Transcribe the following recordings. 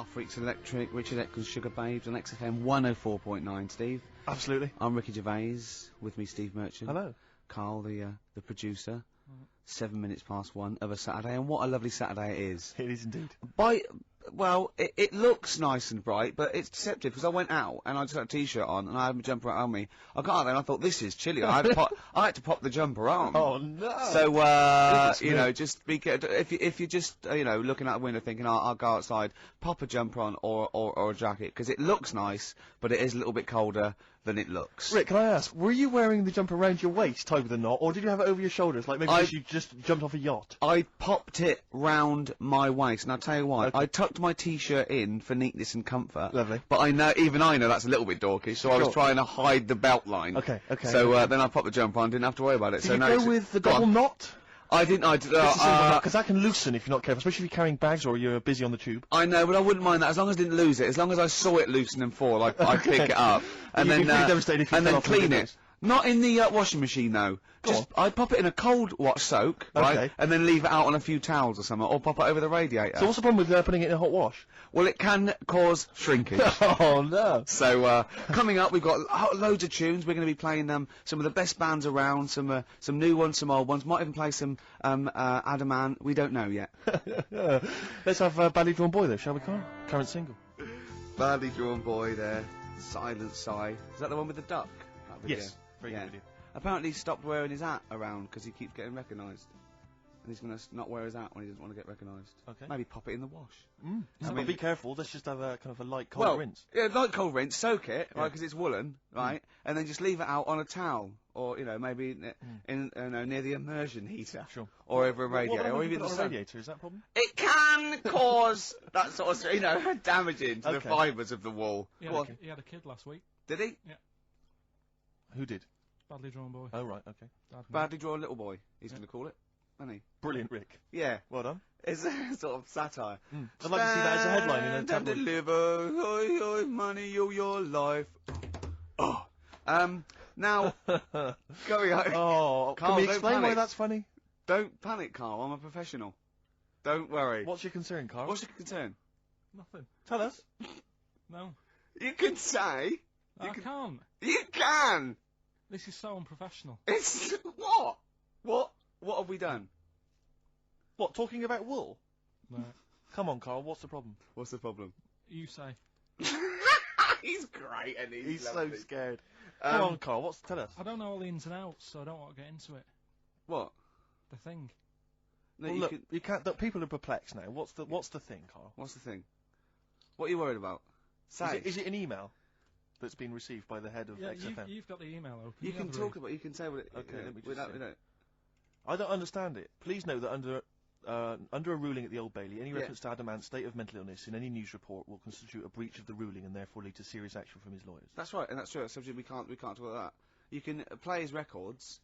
Our Freaks Electric, Richard Eccles, Sugar Babes on XFM 104.9, Steve. Absolutely. I'm Ricky Gervais, with me Steve Merchant. Hello. Karl, the producer. 7 minutes past 1 of a Saturday, and what a lovely Saturday it is. It is indeed. Well, it looks nice and bright, but it's deceptive, because I went out, and I just had a t-shirt on, and I had my jumper on me. I got out there, and I thought, this is chilly. I had to pop the jumper on. Oh, no! So, you know, just if you're just, you know, looking out the window thinking, I'll go outside, pop a jumper on, or a jacket, because it looks nice, but it is a little bit colder than it looks. Rick, can I ask, were you wearing the jumper around your waist, tied with a knot, or did you have it over your shoulders, like maybe you just jumped off a yacht? I popped it round my waist, and I'll tell you why. Okay. I tucked my t-shirt in for neatness and comfort. Lovely. But I know that's a little bit dorky, so I was trying to hide the belt line. Okay. So, then I popped the jumper on, didn't have to worry about it. Did you go with the double knot? I didn't, because that can loosen if you're not careful, especially if you're carrying bags or you're busy on the tube. I know, but I wouldn't mind that, as long as I didn't lose it. As long as I saw it loosen and fall, I'd pick it up. And then clean it. Not in the washing machine though. I'd pop it in a cold wash soak, right? And then leave it out on a few towels or something, or pop it over the radiator. So what's the problem with putting it in a hot wash? Well, it can cause shrinkage. Oh no! So coming up, we've got loads of tunes. We're going to be playing some of the best bands around, some new ones, some old ones. Might even play some Adamant. We don't know yet. Let's have Badly Drawn Boy there, shall we, Karl? Current single. Badly Drawn Boy there. Silent Sigh. Is that the one with the duck? Yes. Very good video. Apparently he stopped wearing his hat around because he keeps getting recognised. And he's going to not wear his hat when he doesn't want to get recognised. Okay. Maybe pop it in the wash. Be careful, let's just have a kind of a light cold rinse. Yeah, light cold rinse, soak it, right, because it's woolen, right, and then just leave it out on a towel, or, you know, maybe near the immersion heater. Sure. Or over a radiator, or even on a radiator, is that a problem? It can cause that sort of, you know, damaging to the fibres of the wall. He had a kid last week. Did he? Yeah. Who did? Badly Drawn Boy. Oh, right, okay. Badly Drawn Little Boy, he's going to call it, isn't he? Brilliant, Rick. Yeah. Well done. It's a sort of satire. I'd like to see that as a headline in a tabloid. And deliver, oi, money, your life. Oh. Now, going on. Oh, Karl, can we explain why that's funny? Don't panic, Karl, I'm a professional. Don't worry. What's your concern, Karl? What's your concern? Nothing. Tell us. No. You can say. I can't. You can! This is so unprofessional. It's... What? What have we done? What, talking about wool? No. Come on, Karl, what's the problem? What's the problem? You say. He's great, and he's so scared. Come on, Karl, tell us. I don't know all the ins and outs, so I don't want to get into it. What? The thing. No, well, you can't, people are perplexed now. What's the thing, Karl? What's the thing? What are you worried about? Say. Is it an email that's been received by the head of XFM? You've got the email open. You can talk about it, you can say what it... Okay, let me just say. I don't understand it. Please know that under a ruling at the Old Bailey, any reference to Adamant's state of mental illness in any news report will constitute a breach of the ruling and therefore lead to serious action from his lawyers. That's right, and that's true. Subject we can't talk about that. You can play his records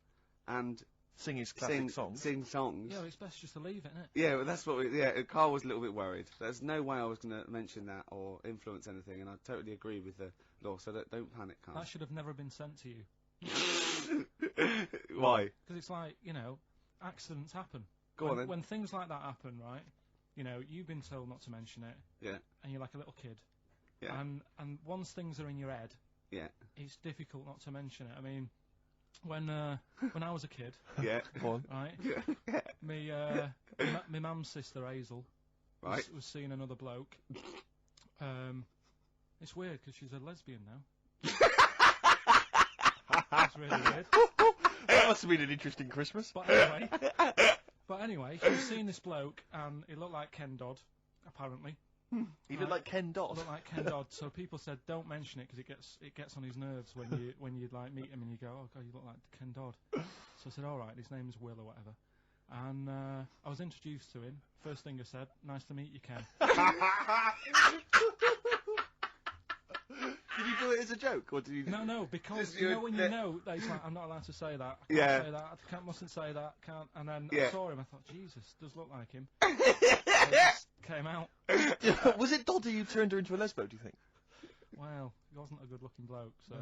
and sing his classic songs. Sing songs. Yeah, it's best just to leave it, isn't it? Yeah, well, that's what Karl was a little bit worried. There's no way I was going to mention that or influence anything, and I totally agree with the law, so don't panic, Karl. That should have never been sent to you. Why? Because it's like, you know, accidents happen. Go on then. When things like that happen, right, you know, you've been told not to mention it. Yeah. And you're like a little kid. Yeah. And once things are in your head, yeah, it's difficult not to mention it. I mean, when I was a kid, yeah, right, my mum's sister Hazel, right, was seeing another bloke. It's weird because she's a lesbian now. That's really weird. That must have been an interesting Christmas. But anyway, she was seeing this bloke, and he looked like Ken Dodd, apparently. He looked like Ken Dodd. Looked like Ken Dodd. So people said, don't mention it because it gets on his nerves when you like meet him and you go, oh god, you look like Ken Dodd. So I said, all right, his name's Will or whatever. And I was introduced to him. First thing I said, nice to meet you, Ken. Did you do it as a joke, or did you? No, because you know when you know that he's like, I'm not allowed to say that. I can't say that. Mustn't say that. Can't. And then I saw him. I thought, Jesus, does look like him. So it just came out. Was it Doddy who turned her into a lesbo? Do you think? Well, he wasn't a good-looking bloke, so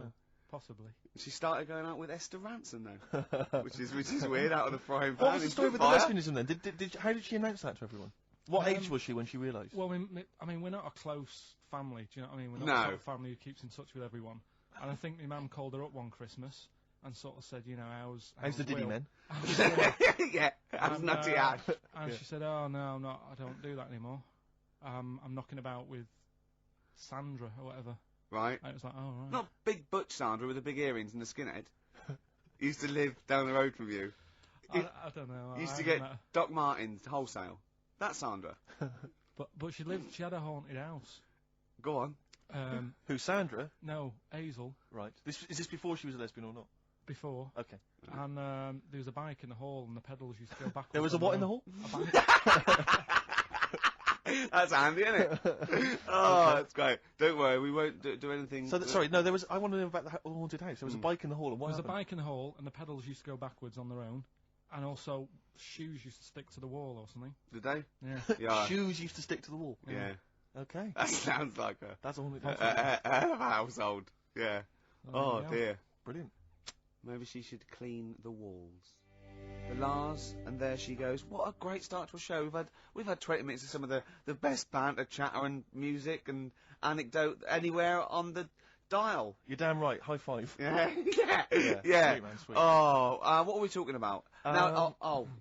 possibly. She started going out with Esther Ransom though, which is weird, out of the frying pan. What was the story with the lesbianism then? How did she announce that to everyone? What age was she when she realised? Well, I mean, we're not a close family. Do you know what I mean? We're not No. a sort of family who keeps in touch with everyone. And I think my mum called her up one Christmas and sort of said, you know, how's the diddy men? Yeah, how's Nutty Ash? And she said, oh no, I don't do that anymore. I'm knocking about with Sandra or whatever. Right. And it was like, oh right. Not big butch Sandra with the big earrings and the skinhead. Used to live down the road from you. I don't know. Used to get Doc Martens wholesale. That's Sandra. But she had a haunted house. Go on. Who, Sandra? No, Hazel. Right. Is this before she was a lesbian or not? Before. Okay. And there was a bike in the hall, and the pedals used to go backwards. There was a what in the hall? A bike. That's handy, isn't it? Oh, that's great. Don't worry, we won't do anything. So, sorry, no, I want to know about the haunted house. There was a bike in the hall, and what There was happened? a bike in the hall, and the pedals used to go backwards on their own. And also, shoes used to stick to the wall or something. Did they? Yeah. Yeah. Shoes used to stick to the wall. Yeah. Okay. That sounds like That's a haunted house. a household. Yeah. Oh dear. Brilliant. Maybe she should clean the walls. The Lars, and there she goes. What a great start to a show. We've had 20 minutes of some of the best banter, chatter, and music and anecdote anywhere on the dial. You're damn right. High five. Yeah. Yeah. Yeah. Sweet, man, sweet. Oh, what are we talking about? Now,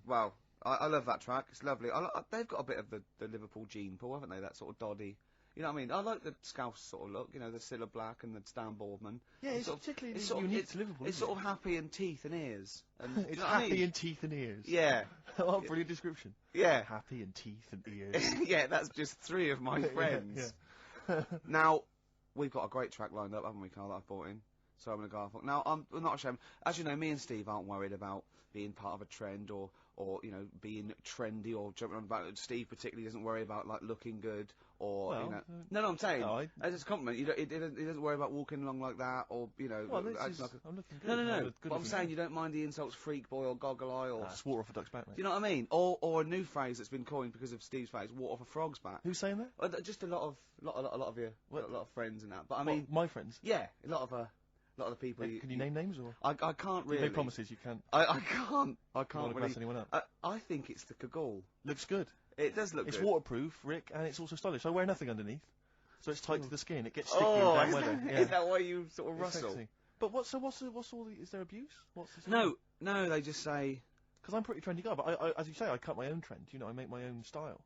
well, I love that track. It's lovely. They've got a bit of the Liverpool gene pool, haven't they? That sort of doddy. You know what I mean? I like the Scouse sort of look. You know, the Cilla Black and the Stan Boardman. Yeah, it's particularly unique to Liverpool. It's sort of happy in teeth and ears. And, it's you know what I happy mean? in teeth and ears. Yeah. What a brilliant description. Yeah. Happy in teeth and ears. Yeah, that's just 3 of my friends. Yeah. Now, we've got a great track lined up, haven't we, Karl, that I've brought in? So I'm going to go off. Now, I'm not ashamed. As you know, me and Steve aren't worried about being part of a trend or you know, being trendy or jumping on about it. Steve particularly doesn't worry about, like, looking good or, well, you know... No, I'm saying, no, as a compliment, he doesn't worry about walking along like that or, you know... Well, I'm looking good. No. But I'm saying you don't mind the insults freak boy or goggle eye or... It's water off a duck's back, mate. Do you know what I mean? Or a new phrase that's been coined because of Steve's phrase, water off a frog's back. Who's saying that? Just a lot of you, a lot of friends and that. But I mean... my friends? Yeah, a lot of the people... Can you name names, or...? I can't really... You make promises, you can't... I can't really... really... anyone up. I think it's the Kagul. Looks good. It does look good. It's waterproof, Rick, and it's also stylish. I wear nothing underneath, so it's tight to the skin. It gets sticky in bad weather. Is that why you sort of rustle? Sexy. But what's all the... Is there abuse? No, they just say... Because I'm a pretty trendy guy, but I, as you say, I cut my own trend. You know, I make my own style.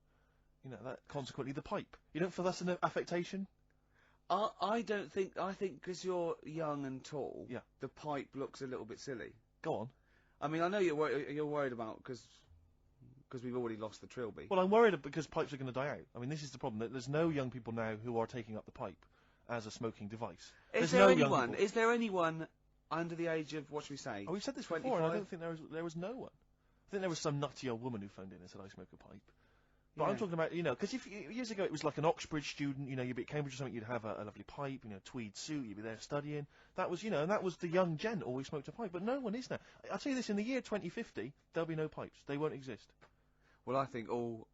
You know, that consequently the pipe. You don't feel that's an affectation? I don't think... I think because you're young and tall, yeah, the pipe looks a little bit silly. Go on. I mean, I know you're worried about... Because we've already lost the trilby. Well, I'm worried because pipes are going to die out. I mean, this is the problem. There's no young people now who are taking up the pipe as a smoking device. Is there anyone under the age of, what should we say? Oh, we've said this 25? before, and I don't think there was no one. I think there was some nutty old woman who phoned in and said, I smoke a pipe. But Yeah. I'm talking about, you know, because years ago it was like an Oxbridge student, you know, you'd be at Cambridge or something, you'd have a lovely pipe, you know, tweed suit, you'd be there studying. That was, you know, and that was the young gent always smoked a pipe, but no one is now. I'll tell you this, in the year 2050, there'll be no pipes. They won't exist. Well, I think all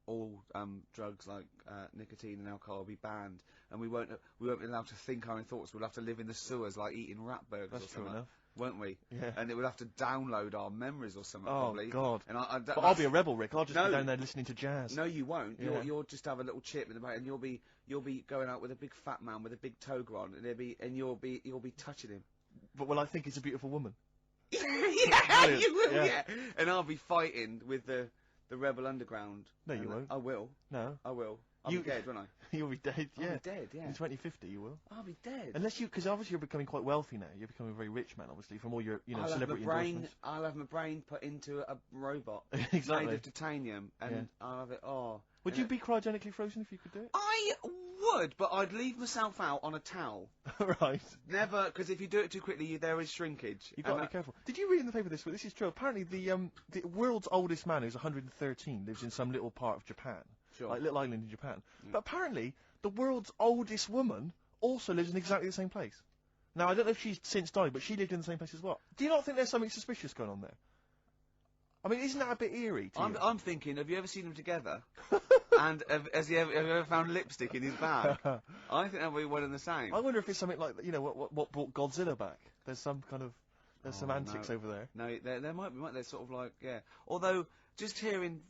drugs like nicotine and alcohol will be banned, and we won't be allowed to think our own thoughts. We'll have to live in the sewers like eating rat burgers. That's or true something, enough. Won't we? Yeah. And it would have to download our memories or something. Oh, probably. God. And but I'll be a rebel, Rick. I'll just be down there listening to jazz. No, you won't. Yeah. You'll just have a little chip in the back, and you'll be going out with a big fat man with a big toga on, and you'll be touching him. But well, I think he's a beautiful woman. Yeah, Brilliant. you will. Yeah. Yeah. And I'll be fighting with the Rebel Underground. No, you won't. I will. No. I will. I'll be dead, won't I? You'll be dead, yeah. I'll be dead, yeah. In 2050, you will. I'll be dead. Unless because obviously you're becoming quite wealthy now. You're becoming a very rich man, obviously, from all your, celebrity endorsements. I'll have my brain put into a robot Exactly. made of titanium, and I'll have it. Would you be cryogenically frozen if you could do it? I would, but I'd leave myself out on a towel. Right. Never, because if you do it too quickly, there is shrinkage. You've got to be careful. Did you read in the paper this week? This is true. Apparently, the world's oldest man, who's 113, lives in some little part of Japan. Sure. Like little island in Japan. But apparently, the world's oldest woman also lives in exactly the same place. Now, I don't know if she's since died, but she lived in the same place as well. Do you not think there's something suspicious going on there? I mean, isn't that a bit eerie to you? I'm thinking, have you ever seen them together? And have you ever found lipstick in his bag? I think that'll be one and the same. I wonder if it's something like, you know, what brought Godzilla back. There's some kind of... There's some antics over there. No, there might be. They're sort of like, yeah. Although, just hearing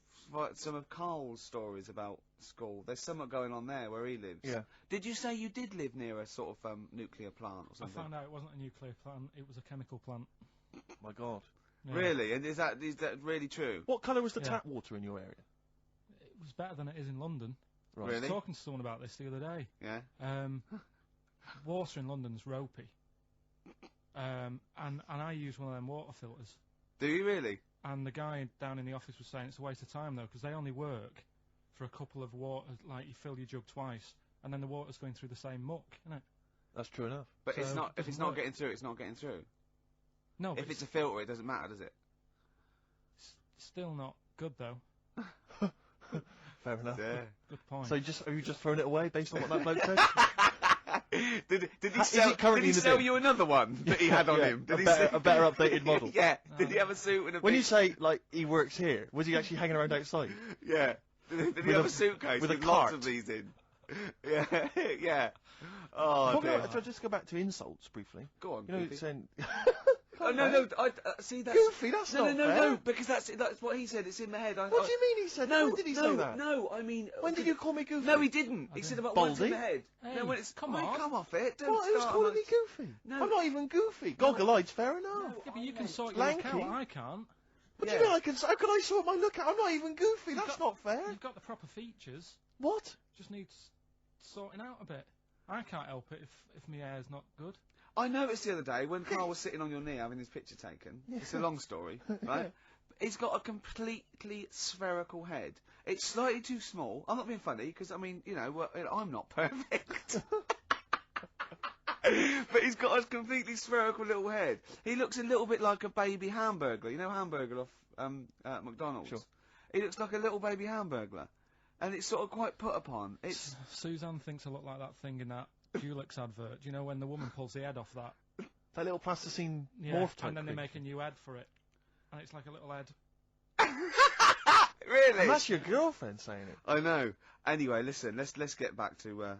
some of Karl's stories about school. There's something going on there where he lives. Yeah. Did you say you did live near a sort of nuclear plant or something? I found out it wasn't a nuclear plant, it was a chemical plant. My God. Yeah. Really? And is that really true? What colour was the tap water in your area? It was better than it is in London. Right. Really? I was talking to someone about this the other day. Yeah. Water in London's ropey. And I use one of them water filters. Do you really? And the guy down in the office was saying it's a waste of time, though, because they only work for a couple of water, like you fill your jug twice, and then the water's going through the same muck, isn't it? That's true enough. But So it's not. If it it's doesn't not work. getting through, it's not getting through. No, If it's a filter, it doesn't matter, does it? still not good, though. Fair enough. Yeah. Good point. So have you just thrown it away based on what that bloke said? Did he Is sell? it currently Did he in the sell bin? you another one that he had on Yeah, him? Did he a better updated model. Yeah. Did he have a suit with a? When big- you say, like, he works here, was he actually hanging around outside? Yeah. Did he With have a- a suitcase with a with lots cart? of these in? Yeah. Yeah. Oh dear. So just go back to insults briefly. Go on. You know, Goofy. it's saying... Oh no! See that's Goofy, that's no, not no, fair. no, because that's what he said. It's in my head. What do you mean he said that? No, When did he no, say that? no. I mean, When did you call me goofy? No, he didn't. He said about what's in Baldy? my head. Hey, No, when it's come Mate, on. come off it. Don't What? Who's start calling on me a- goofy? No. I'm not even goofy. Goggle-eyed's fair enough. Yeah, but you can sort your look Lanky. out, I can't. What do you mean I can... How can I sort my look out? I'm not even goofy. That's not fair. You've got the proper features. What? Just needs sorting out a bit. I can't help it if my hair's not good. I noticed the other day when Karl was sitting on your knee having his picture taken. It's a long story, right? He's got a completely spherical head. It's slightly too small. I'm not being funny because I mean, you know, I'm not perfect. But he's got a completely spherical little head. He looks a little bit like a baby hamburger. You know, hamburger off McDonald's. Sure. He looks like a little baby hamburger, and it's sort of quite put upon. It's Suzanne thinks I look like that thing in that Dulux advert. Do you know when the woman pulls the head off that? That little plasticine Yeah, morph type and then they creature. make a new head for it. And it's like a little head. really. And that's your girlfriend saying it. I know. Anyway, listen, let's get back to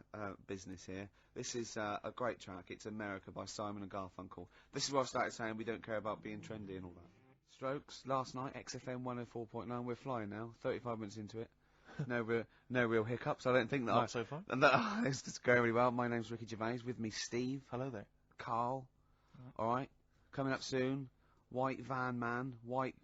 business here. This is a great track. It's America by Simon and Garfunkel. This is where I started saying we don't care about being trendy and all that. Strokes, last night, XFM 104.9. We're flying now, 35 minutes into it. No real hiccups. I don't think that. Not so far. And that, it's just going really well. My name's Ricky Gervais. With me, Steve. Hello there. Karl. All right. Coming up soon, White Van Man, White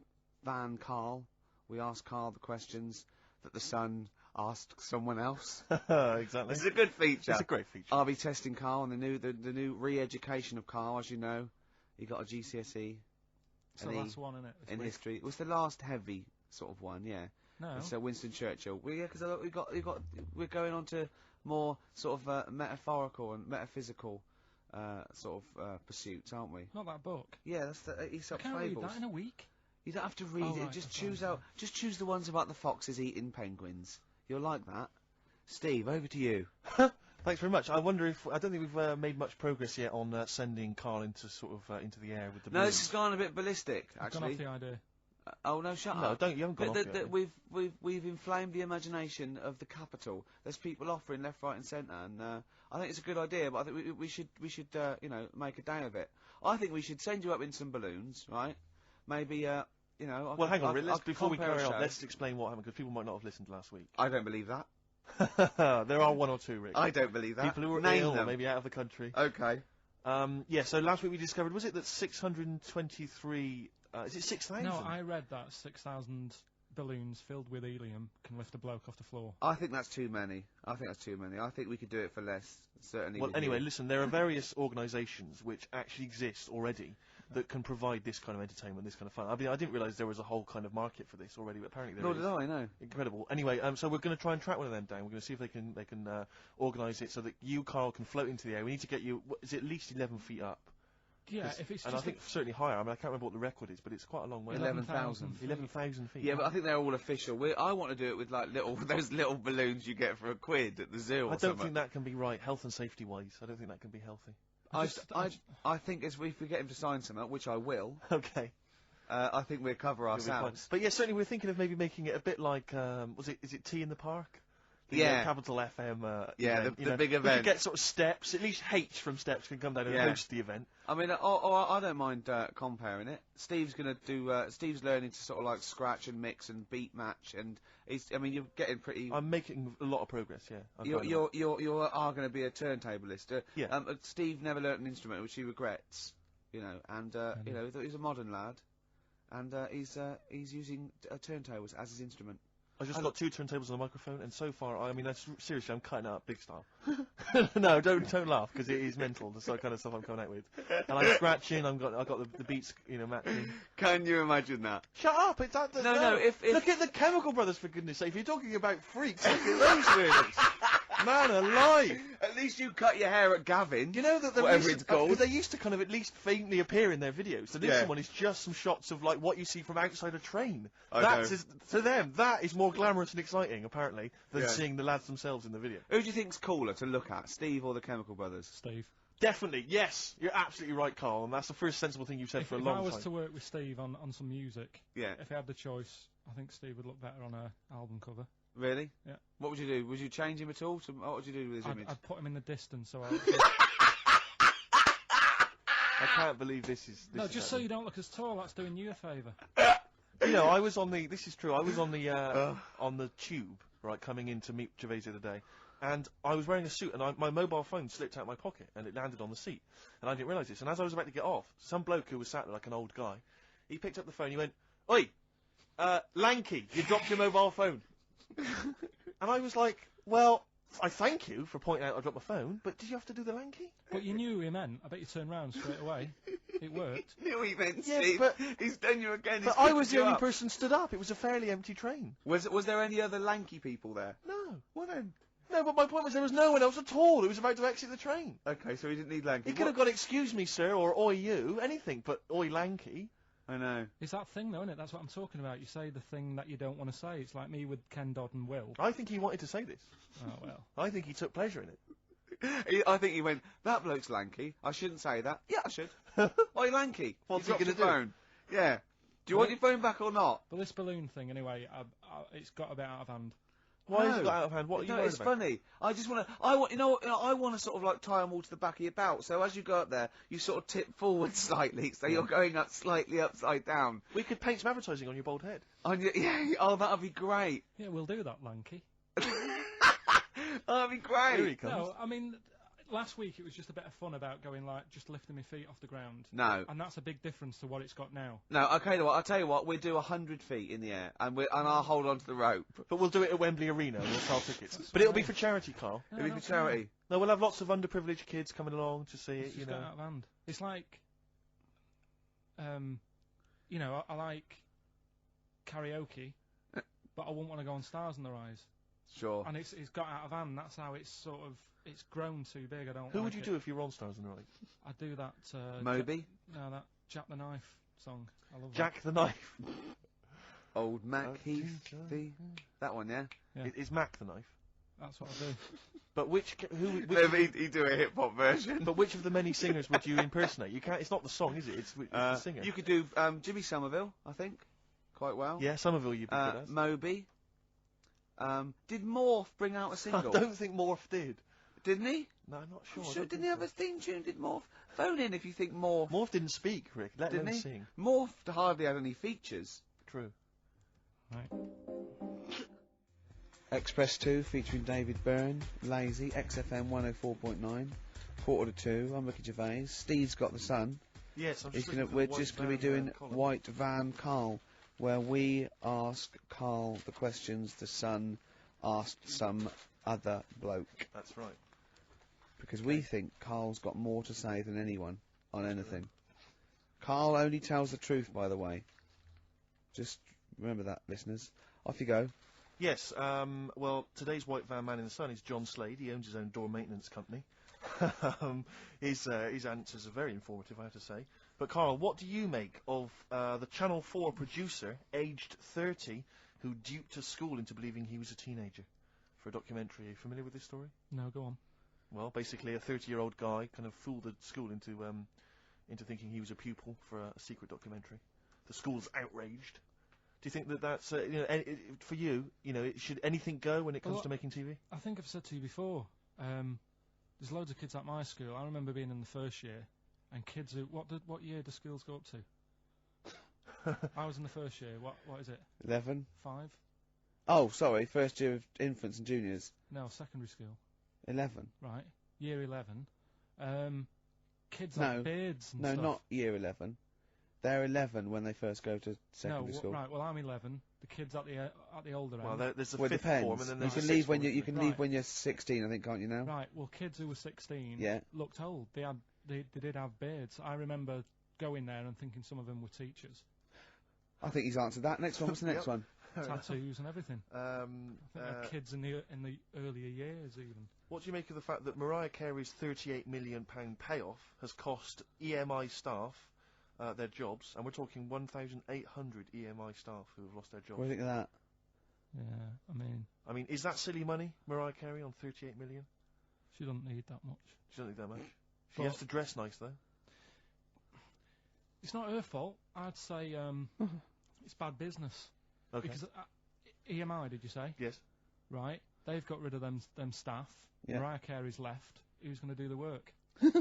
Van Karl. We ask Karl the questions that the Sun asked someone else. Exactly. It's a good feature. It's a great feature. I'll be testing Karl on the new re-education of Karl. As you know, he got a GCSE. It's the last one, isn't it? In history. It was the last heavy sort of one, yeah. No. So Winston Churchill. Well, yeah, because we're going on to more sort of metaphorical and metaphysical sort of pursuits, aren't we? Not that book. Yeah, that's the Aesop I can't Fables. read that in a week. You don't have to read Oh, it. right, Just that's choose fine, out. Just choose the ones about the foxes eating penguins. You'll like that. Steve, over to you. Thanks very much. I wonder if... I don't think we've made much progress yet on sending Karl into sort of into the air with the No, balloons. this has gone a bit ballistic, I've gone actually. off the idea. Oh no, shut No, up. don't. You haven't gone off yet. We've inflamed the imagination of the capital. There's people offering left, right, and centre, and I think it's a good idea. But I think we should you know, make a day of it. I think we should send you up in some balloons, right? Maybe you know. Well, hang on, Rick, let's before we compare carry a on, show. let's explain what happened, because people might not have listened last week. I don't believe that. There are one or two, Rick. I don't believe that. People who were Name ill, or them. maybe out of the country. Okay. Yeah, so last week we discovered, was it that 623... is it 6,000? No, I read that 6,000 balloons filled with helium can lift a bloke off the floor. I think that's too many. I think we could do it for less. Certainly. Well, with anyway, you. listen, there are various organisations which actually exist already that can provide this kind of entertainment, this kind of fun. I mean, I didn't realise there was a whole kind of market for this already, but apparently there Nor is. did I, no. Incredible. Anyway, so we're going to try and track one of them down. We're going to see if they can organise it so that you, Karl, can float into the air. We need to get you, is it at least 11 feet up? Yeah, if it's And just I think certainly higher. I mean, I can't remember what the record is, but it's quite a long way. 11,000. 11,000 feet. Yeah, but I think they're all official. I want to do it with like those little balloons you get for £1 at the zoo. Or I don't something. think that can be right, health and safety wise. I don't think that can be healthy. I think if we get him to sign something, which I will, Okay. I think we'll cover It'll be fine. ourselves. But yeah, certainly we're thinking of maybe making it a bit like, is it Tea in the Park? capital FM. Yeah, event, the big we event. could get sort of Steps. At least H from Steps can come down and host the event. I mean, I don't mind comparing it. Steve's gonna do. Steve's learning to sort of like scratch and mix and beat match, and you're getting pretty. I'm making a lot of progress. Yeah. You are going to be a turntablist. Steve never learnt an instrument, which he regrets. And he's a modern lad, and he's using turntables as his instrument. I just got 2 turntables and a microphone, and so far, seriously, I'm cutting it up big style. No, don't laugh, because it is mental, the kind of stuff I'm coming out with. And I'm scratching, I got the beats, matching. Can you imagine that? Shut up! It's that. No. If look at the Chemical Brothers, for goodness sake. If you're talking about freaks, look at those lyrics. Man alive! At least you cut your hair at Gavin. You know that whatever it's called. They used to kind of at least faintly appear in their videos. So this one is just some shots of like what you see from outside a train. To them, that is more glamorous and exciting, apparently, than seeing the lads themselves in the video. Who do you think's cooler to look at, Steve or the Chemical Brothers? Steve. Definitely, yes. You're absolutely right, Carl, and that's the first sensible thing you've said for a long time. If I was to work with Steve on some music, if I had the choice, I think Steve would look better on an album cover. Really? Yeah. What would you do? Would you change him at all? What would you do with his image? I'd put him in the distance, so I can't believe this is... No, just so you don't look as tall, that's doing you a favour. I was on the... This is true, I was on the tube, right, coming in to meet Gervais the other day, and I was wearing a suit, and my mobile phone slipped out of my pocket, and it landed on the seat, and I didn't realise this, and as I was about to get off, some bloke who was sat there like an old guy, he picked up the phone, he went, "Oi, Lanky, you dropped your mobile phone." And I was like, well, I thank you for pointing out I dropped my phone, but did you have to do the Lanky? But you knew who he meant. I bet you turned round straight away. It worked. You knew what he meant, Yeah, Steve. but he's done you again. But I was the only person stood up. It was a fairly empty train. Was there any other lanky people there? No. Well then. No, but my point was there was no one else at all who was about to exit the train. Okay, so he didn't need lanky. He could have gone, "Excuse me, sir," or "Oi, you," anything, but "Oi, Lanky." I know. It's that thing, though, isn't it? That's what I'm talking about. You say the thing that you don't want to say. It's like me with Ken Dodd and Will. I think he wanted to say this. Oh, well. I think he took pleasure in it. I think he went, "That bloke's lanky. I shouldn't say that." Yeah, I should. Oi, lanky. What's he going to do? Phone. Yeah. Do you want your phone back or not? But this balloon thing, anyway, it's got a bit out of hand. Why has it got out of hand? What are you worried it's about? funny. I just want to. I want to sort of like tie them all to the back of your belt. So as you go up there, you sort of tip forward slightly, so you're going up slightly upside down. We could paint some advertising on your bald head. Oh, that'd be great. Yeah, we'll do that, Lanky. That'd be great. Here he comes. No, I mean, last week it was just a bit of fun about going like just lifting my feet off the ground. No. And that's a big difference to what it's got now. No, okay, I'll tell you what, we'll do 100 feet in the air, and I'll hold on to the rope. But we'll do it at Wembley Arena, and we'll sell tickets. But it'll be for charity, Carl. No, It'll be for charity. No, we'll have lots of underprivileged kids coming along to see it, It's got out of hand. It's like, I like karaoke, but I wouldn't want to go on Stars in the Rise. Sure. And it's got out of hand. That's how it's sort of it's grown too big. I don't. Who like would you do if you were on Stars in the Rise? I'd do that. Moby. That Jack the Knife song. I love Jack the Knife. Old Mac Heath. That one, yeah. Is Mac the Knife? That's what I do. But which He'd do a hip hop version. But which of the many singers would you impersonate? You can't. It's not the song, is it? It's the singer. You could do Jimmy Somerville, I think, quite well. Yeah, Somerville you'd be good as. Moby. Did Morph bring out a single? I don't think Morph did. Didn't he? No, I'm not sure. Sure, didn't he have a theme tune? Did Morph? Phone in if you think Morph. Morph didn't speak, Rick. Let him sing. Morph hardly had any features. True. Right. Express 2 featuring David Byrne, Lazy, XFM 104.9, quarter to 2. I'm Ricky Gervais. Steve's got the sun. Yes, we're just going to be doing White Van Karl, where we ask Karl the questions the Sun asked some other bloke. That's right. Because we think Karl's got more to say than anyone on anything. Karl only tells the truth, by the way. Just remember that, listeners. Off you go. Yes, well, today's White Van Man in the Sun is John Slade. He owns his own door maintenance company. His answers are very informative, I have to say. But, Karl, what do you make of the Channel 4 producer, aged 30, who duped a school into believing he was a teenager for a documentary? Are you familiar with this story? No, go on. Well, basically, a 30-year-old guy kind of fooled the school into thinking he was a pupil for a secret documentary. The school's outraged. Do you think that that's, for you, should anything go when it comes to making TV? I think I've said to you before, there's loads of kids at my school. I remember being in the first year, and kids who, what year do schools go up to? I was in the first year. What is it? 11. 5? Oh, sorry, first year of infants and juniors. No, secondary school. 11. Right, year 11. Kids have beards and no, stuff. not year 11. They're 11 when they first go to secondary school. Right. Well, I'm 11. The kids at the older end. Well, there's a Well, fifth depends. form, and then there's you a can leave sixth when form, you can Right. leave when you're 16, I think, can't you now? Right. Well, kids who were 16 Yeah. looked old. They did have beards. I remember going there and thinking some of them were teachers. I think he's answered that. Next one. What's the next one? Tattoos and everything. I think they're kids in the earlier years even. What do you make of the fact that Mariah Carey's £38 million payoff has cost EMI staff their jobs, and we're talking 1,800 EMI staff who have lost their jobs? What do you think of that? Yeah, I mean, is that silly money, Mariah Carey, on 38 million? she doesn't need that much. She doesn't need that much. She has to dress nice, though. It's not her fault. I'd say it's bad business. Okay. Because EMI, did you say? Yes. Right. They've got rid of them staff. Yeah. Mariah Carey's left. Who's going to do the work? Do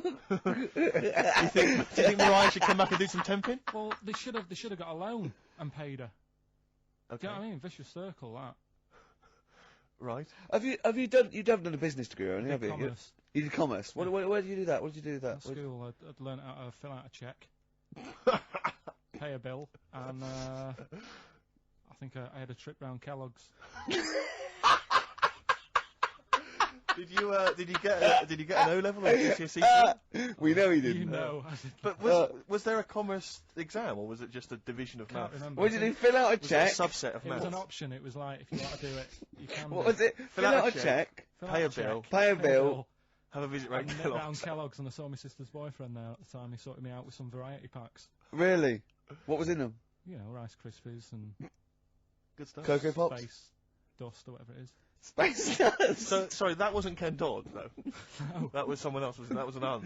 you think Mariah should come back and do some temping? Well, they should have got a loan and paid her. Okay. Do you know what I mean? Vicious circle, that. Right. Have you done a business degree or anything? Have you? Commerce. You did commerce. Where did you do that? What did you do with that? At school, I'd learned how to fill out a cheque, pay a bill, and I think I had a trip round Kellogg's. Did you get an O level or GCSE? We know he didn't. You know. But was there a commerce exam, or was it just a division of Can't maths? remember. What did you do? Fill out a Was it a check. subset of It was maths? an option. It was like, if you want to do it, you can. What do. was it? Fill out a check. Fill pay out a bill. check, Pay a bill. Have a visit round and Kellogg's. round Kellogg's, and I saw my sister's boyfriend there at the time. He sorted me out with some variety packs. Really? What was in them? You know, Rice Krispies and Good stuff. Cocoa Pops. Space Dust or whatever it is. Space Nuts. So, sorry, that wasn't Ken Dodd, though. No. That was someone else. That was an aunt.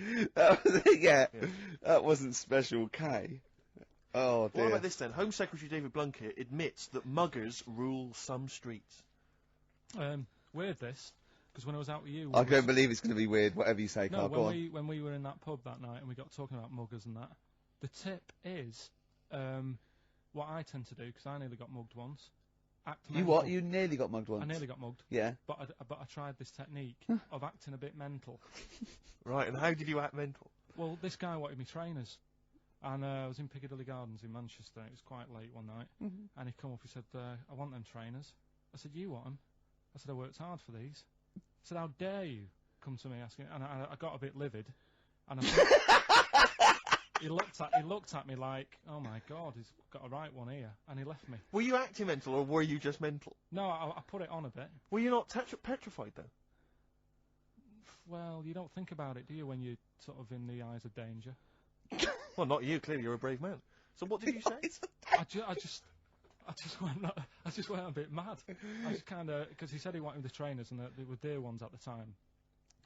Yeah. That wasn't Special K. Oh dear. What about this then? Home Secretary David Blunkett admits that muggers rule some streets. Weird this, because when I was out with you... I don't believe it's going to be weird, whatever you say, Karl. No, Go on. when we were in that pub that night and we got talking about muggers and that, the tip is, what I tend to do, because I nearly got mugged once. You what? You nearly got mugged once. I nearly got mugged. Yeah. But I tried this technique of acting a bit mental. Right, and how did you act mental? Well, this guy wanted me trainers. And I was in Piccadilly Gardens in Manchester. It was quite late one night. And he come up, he said, I want them trainers. I said, you want them? I said, I worked hard for these. I said, how dare you come to me asking? And I got a bit livid. And he looked at me like, oh my God, he's got a right one here. And he left me. Were you acting mental, or were you just mental? No, I put it on a bit. Were you not petrified, though? Well, you don't think about it, do you, when you're sort of in the eyes of danger? Well, not you. Clearly, you're a brave man. So what did you say? I just went a bit mad. I just kind of, because he said he wanted the trainers and they were dear ones at the time,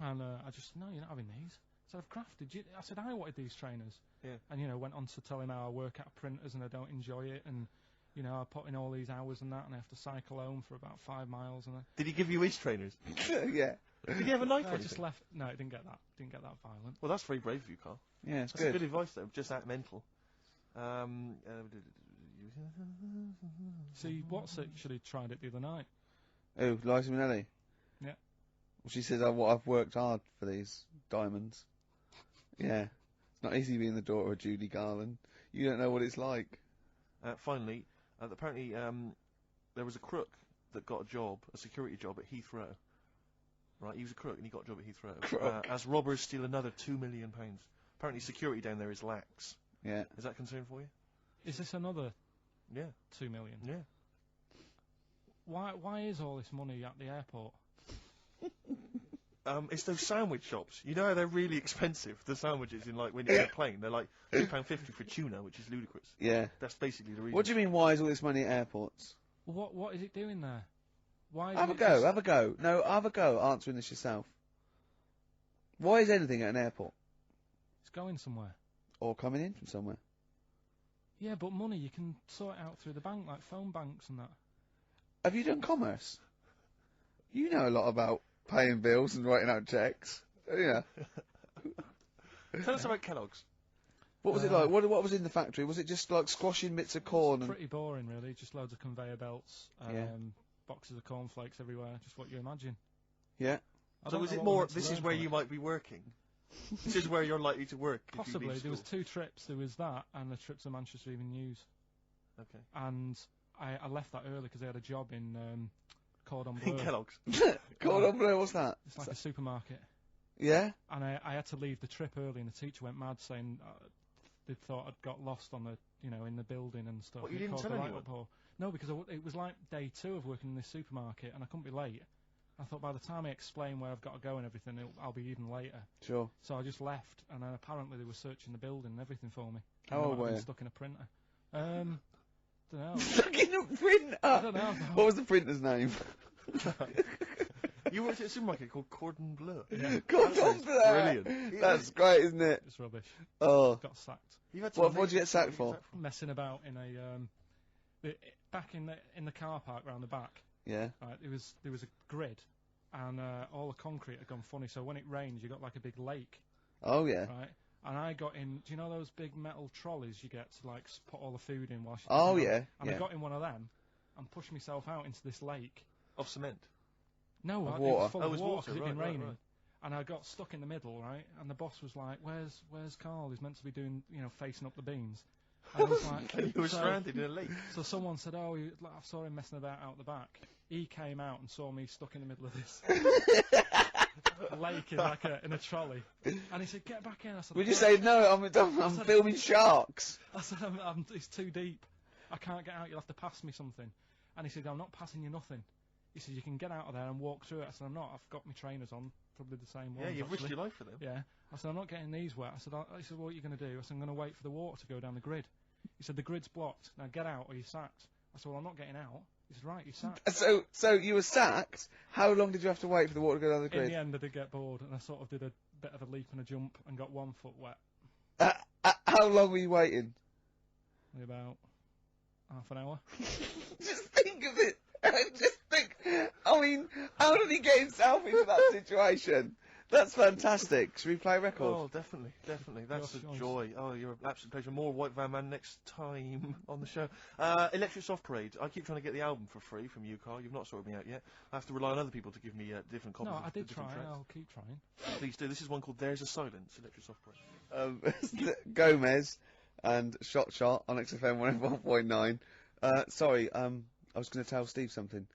and I just, no, you're not having these. I said, I've crafted you. I said, I wanted these trainers. Yeah. And went on to tell him how I work at printers and I don't enjoy it, and I put in all these hours and that, and I have to cycle home for about 5 miles. And did he give you his trainers? Yeah. Did he have a knife? I just left. No, it didn't get that. Didn't get that violent. Well, that's very brave of you, Karl. Yeah, it's That's good. good advice, though. Just act mental. See, what's it? Should have tried it the other night. Oh, Liza Minnelli? Yeah. Well, she says, I've worked hard for these diamonds. Yeah. It's not easy being the daughter of Judy Garland. You don't know what it's like. Finally, apparently there was a crook that got a security job at Heathrow. Right, he was a crook and he got a job at Heathrow. As robbers steal another £2 million. Apparently security down there is lax. Yeah. Is that a concern for you? Is this another? Yeah. 2 million. Yeah. Why is all this money at the airport? It's those sandwich shops. You know how they're really expensive, the sandwiches in, like, when you're on a plane? They're like £2.50 for tuna, which is ludicrous. Yeah. That's basically the reason. What do you mean, why is all this money at airports? What is it doing there? Why is Have a go. No, have a go answering this yourself. Why is anything at an airport? It's going somewhere. Or coming in from somewhere? Yeah, but money, you can sort it out through the bank, like phone banks and that. Have you done commerce? You know a lot about paying bills and writing out checks. Yeah. Tell us about Kellogg's. What was it like? What was in the factory? Was it just like squashing bits of corn? Pretty boring, really. Just loads of conveyor belts, boxes of cornflakes everywhere. Just what you imagine. Yeah. So is it more? This is where you might be working. This is where you're likely to work. Possibly. There was 2 trips. There was that and the trip to Manchester Evening News. Okay. And I left that early because I had a job in Cordon Bleu. In Kellogg's. Cordon Bleu, what's that? It's like a supermarket. Yeah. And I had to leave the trip early, and the teacher went mad saying they thought I'd got lost on the, in the building and stuff. What, you didn't tell anyone? No, because it was like day 2 of working in this supermarket, and I couldn't be late. I thought by the time I explain where I've got to go and everything, I'll be even later. Sure. So I just left, and then apparently they were searching the building and everything for me. How old were you? Stuck in a printer. Don't know. Stuck in a printer? I don't know. What was the printer's name? You worked at a supermarket called Cordon Bleu. Yeah. Cordon Bleu! Brilliant. That's great, isn't it? It's rubbish. Oh. Got sacked. What did you get sacked for? Messing about in a... back in the car park round the back. Yeah. Right, there was a grid, and all the concrete had gone funny, so when it rained, you got like a big lake. Oh, yeah. Right? And I got in, do you know those big metal trolleys you get to, like, put all the food in while Oh, yeah. And I got in one of them and pushed myself out into this lake. Of cement? No, water. It was full Oh, of it was water water, because it'd been right, raining. right. And I got stuck in the middle, right? And the boss was like, where's Karl? He's meant to be doing, facing up the beams. And I was like... And you were stranded in a lake. So someone said, I saw him messing about out the back. He came out and saw me stuck in the middle of this lake in a trolley. And he said, get back in. I said, Would you say, no, I'm filming sharks? I said, it's too deep. I can't get out. You'll have to pass me something. And he said, I'm not passing you nothing. He said, you can get out of there and walk through it. I said, I'm not. I've got my trainers on. Probably the same ones. Yeah, you've risked your life for them. Yeah. I said, I'm not getting these wet. He said, what are you going to do? I said, I'm going to wait for the water to go down the grid. He said, the grid's blocked. Now get out or you're sacked. I said, well, I'm not getting out. He said, right, you're sacked. So you were sacked? How long did you have to wait for the water to go down the grid? In the end, I did get bored, and I sort of did a bit of a leap and a jump and got 1 foot wet. How long were you waiting? Maybe about half an hour. Just think of it. Just think. I mean, how did he get himself into that situation? That's fantastic. Should we play a record? Oh, definitely. That's a joy. Oh, you're an absolute pleasure. More White Van Man next time on the show. Electric Soft Parade. I keep trying to get the album for free from you, Karl. You've not sorted me out yet. I have to rely on other people to give me different copies of the different tracks. I'll keep trying. Please do. This is one called There's a Silence, Electric Soft Parade. Gomez and Shot on XFM 101.9. Sorry, I was going to tell Steve something.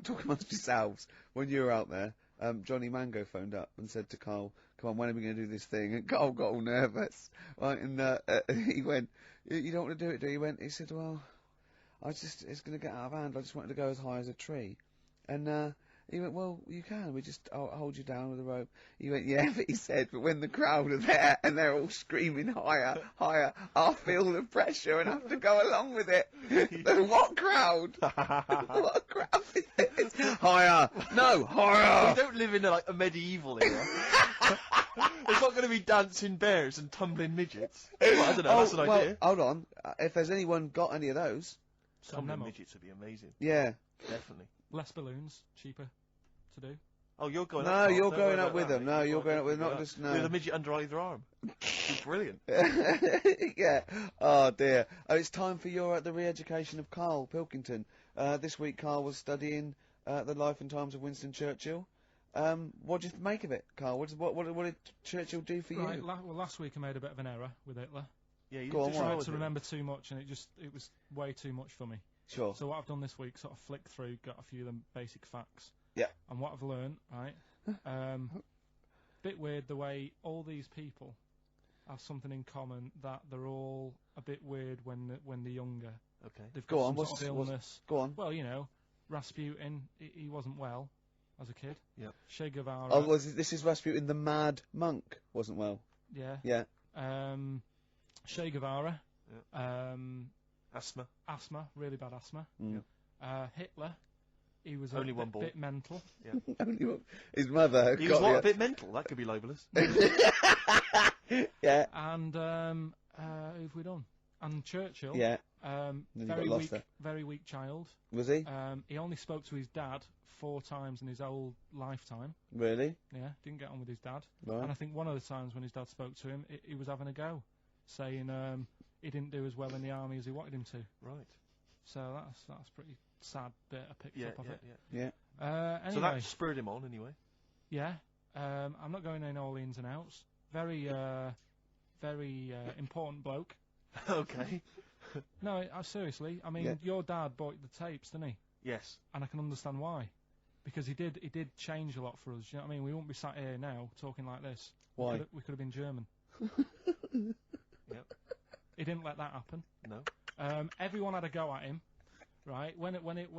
Talk amongst yourselves. When you were out there, Johnny Mango phoned up and said to Karl, come on, when are we going to do this thing? And Karl got all nervous. Right, and he went, you don't want to do it, do you? He said, well, it's going to get out of hand. I just wanted to go as high as a tree. And he went, well, you can. I'll hold you down with a rope. He went, yeah, but he said, but when the crowd are there and they're all screaming higher, I'll feel the pressure and have to go along with it. What crowd? What crowd is this? Higher. No, higher. We don't live in a medieval era. There's not going to be dancing bears and tumbling midgets. Well, I don't know, that's an idea. Hold on. If there's anyone got any of those. Tumbling midgets would be amazing. Yeah. Definitely. Less balloons, cheaper to do. Oh, you're going up. No, you're going up with them. No, you're going up with them. Not just, no. With a midget under either arm. It's brilliant. Yeah. Oh, dear. Oh, it's time for the re-education of Karl Pilkington. This week, Karl was studying the life and times of Winston Churchill. What did you make of it, Karl? What did Churchill do for you? Well, last week I made a bit of an error with Hitler. Yeah, you tried to remember too much, and it was way too much for me. Sure. So what I've done this week, sort of flicked through, got a few of the basic facts. Yeah. And what I've learned, right? Bit weird the way all these people have something in common, that they're all a bit weird when they're younger. Okay. They've got some sort of illness. Go on. Well, Rasputin, he wasn't well as a kid. Yeah. Che Guevara. Oh, this is Rasputin, the mad monk, wasn't well. Yeah. Yeah. Che Guevara. Yeah. Asthma, really bad asthma. Mm. Hitler, he was only a bit mental. Yeah. Only one. His mother. He was a bit mental. That could be libelous. Yeah. And who've we done? And Churchill. Yeah. Very weak child. Was he? He only spoke to his dad 4 times in his whole lifetime. Really? Yeah, didn't get on with his dad. Right. And I think one of the times when his dad spoke to him, he was having a go, saying he didn't do as well in the army as he wanted him to. Right. So that's pretty sad bit I picked up of it. Yeah. Anyway, so that spurred him on, anyway. Yeah. I'm not going into all the ins and outs. Very important bloke. Okay. No, seriously. I mean, your dad bought the tapes, didn't he? Yes. And I can understand why. Because he did change a lot for us. You know what I mean? We wouldn't be sat here now talking like this. Why? We could have been German. Yep. He didn't let that happen. No. Everyone had a go at him, right? When I think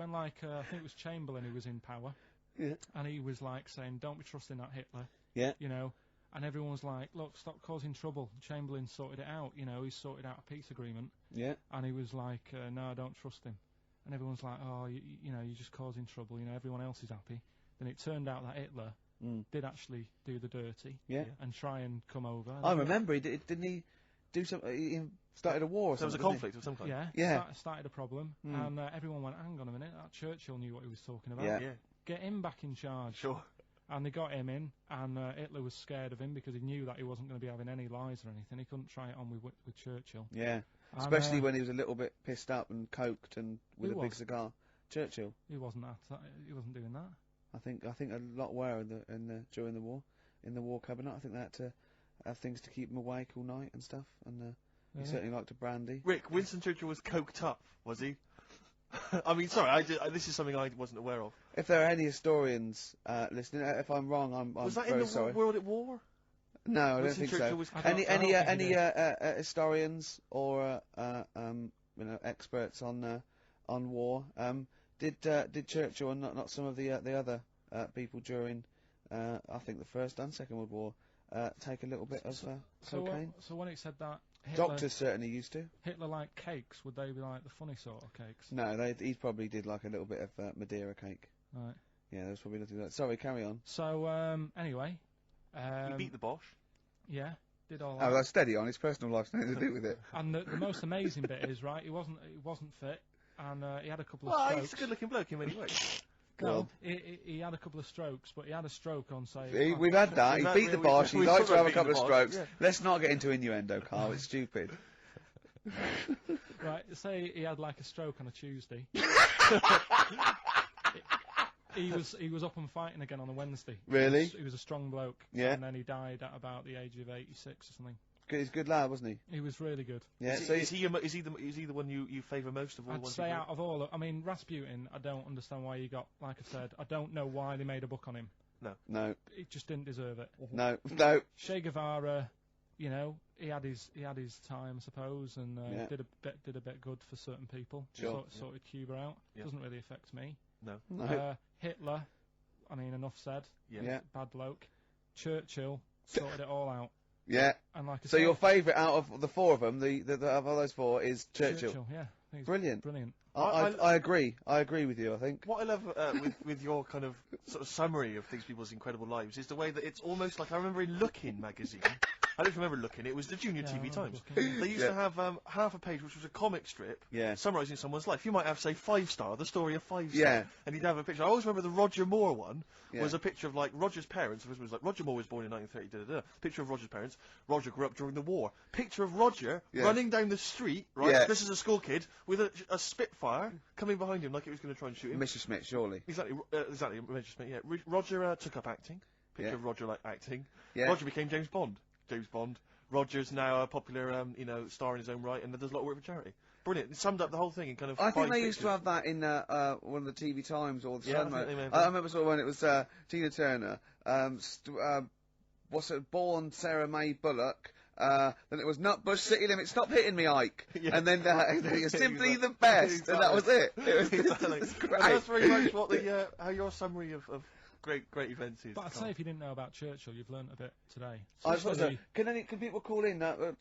it was Chamberlain who was in power. Yeah. And he was like saying, "Don't be trusting that Hitler." Yeah. You know. And everyone was like, "Look, stop causing trouble." Chamberlain sorted it out. You know, he sorted out a peace agreement. Yeah. And he was like, "No, I don't trust him." And everyone's like, "Oh, you know, you're just causing trouble. You know, everyone else is happy." Then it turned out that Hitler did actually do the dirty. Yeah. And try and come over. I remember didn't he do something? He started a war. Or there was a something, conflict of some kind. Yeah. Yeah. Started a problem, and everyone went, "Hang on a minute, that Churchill knew what he was talking about. Yeah. Get him back in charge." Sure. And they got him in, and Hitler was scared of him because he knew that he wasn't going to be having any lies or anything. He couldn't try it on with Churchill. Yeah. And, Especially when he was a little bit pissed up and coked and with a big was? cigar. Churchill. He wasn't He wasn't doing that. I think a lot were during the war, in the war cabinet. I think they had to have things to keep him awake all night and stuff. And he certainly liked a brandy. Rick, Winston Churchill was coked up, was he? I mean, sorry, this is something I wasn't aware of. If there are any historians listening, if I'm wrong, I'm was that very in the sorry. World at War? No, I don't Winston think Churchill so. was Any historians or experts on war? Did Churchill and not some of the other people during I think the First and Second World War take a little bit of cocaine? So when it said that Hitler, Doctors certainly used to. Hitler liked cakes, would they be like the funny sort of cakes? No, he probably did like a little bit of Madeira cake. Right. Yeah, there's probably nothing like that. Sorry, carry on. So anyway, he beat the Bosch. Yeah, did all that. Oh, that's steady on. His personal life's nothing to do with it. And the most amazing bit is, right, he wasn't fit, and he had a couple of strokes. He's a good-looking bloke in many ways. No, he had a couple of strokes, but he had a stroke on, say... See, we've had that. He beat the Bosch. He likes to have a couple of strokes. Yeah. Let's not get into innuendo, Karl. It's stupid. Right, say he had like a stroke on a Tuesday. He was up and fighting again on a Wednesday. Really? He was a strong bloke. Yeah. And then he died at about the age of 86 or something. He's a good lad, wasn't he? He was really good. Yeah. Is he the one you favour most of all? I'd say out of all, I mean, Rasputin, I don't understand why he got, like I said, I don't know why they made a book on him. No. He just didn't deserve it. No. Che Guevara, you know, he had his time, I suppose, and did a bit good for certain people. Sure. Sorted Cuba out. Yeah. Doesn't really affect me. No. Hitler, I mean, enough said. Yeah. Bad bloke. Churchill sorted it all out. Yeah. And like I so said, your favourite out of the four of them, the of all those four, is Churchill. Yeah. Brilliant. Brilliant. I agree. I agree with you. I think. What I love with your kind of sort of summary of these people's incredible lives is the way that it's almost like I remember in Looking magazine. I don't remember Looking. It was the Junior TV Times. They used to have half a page, which was a comic strip, summarising someone's life. You might have, say, 5 Star, the story of 5 Star, and you'd have a picture. I always remember the Roger Moore one was a picture of like Roger's parents. It was like Roger Moore was born in 1930. Picture of Roger's parents. Roger grew up during the war. Picture of Roger running down the street. Right, this is a school kid with a Spitfire coming behind him like it was going to try and shoot him. Mr. Smith, surely. Exactly, Mr. Smith. Yeah, Roger took up acting. Picture of Roger acting. Yeah. Roger became James Bond. Roger's now a popular, star in his own right, and does a lot of work for charity. Brilliant. It summed up the whole thing in kind of. I think 5 they pictures. used to have that in one of the TV Times or the Sun. I think they may have I remember sort of when it was Tina Turner. Born Sarah May Bullock. Then it was Nutbush City Limits. Stop hitting me, Ike. Yeah. And then you're simply the best, Exactly. and that was it. It was, Exactly. it was And great. that's very much what how your summary of great events is. But I'd say if you didn't know about Churchill, you've learnt a bit today. I was wondering, can people call in to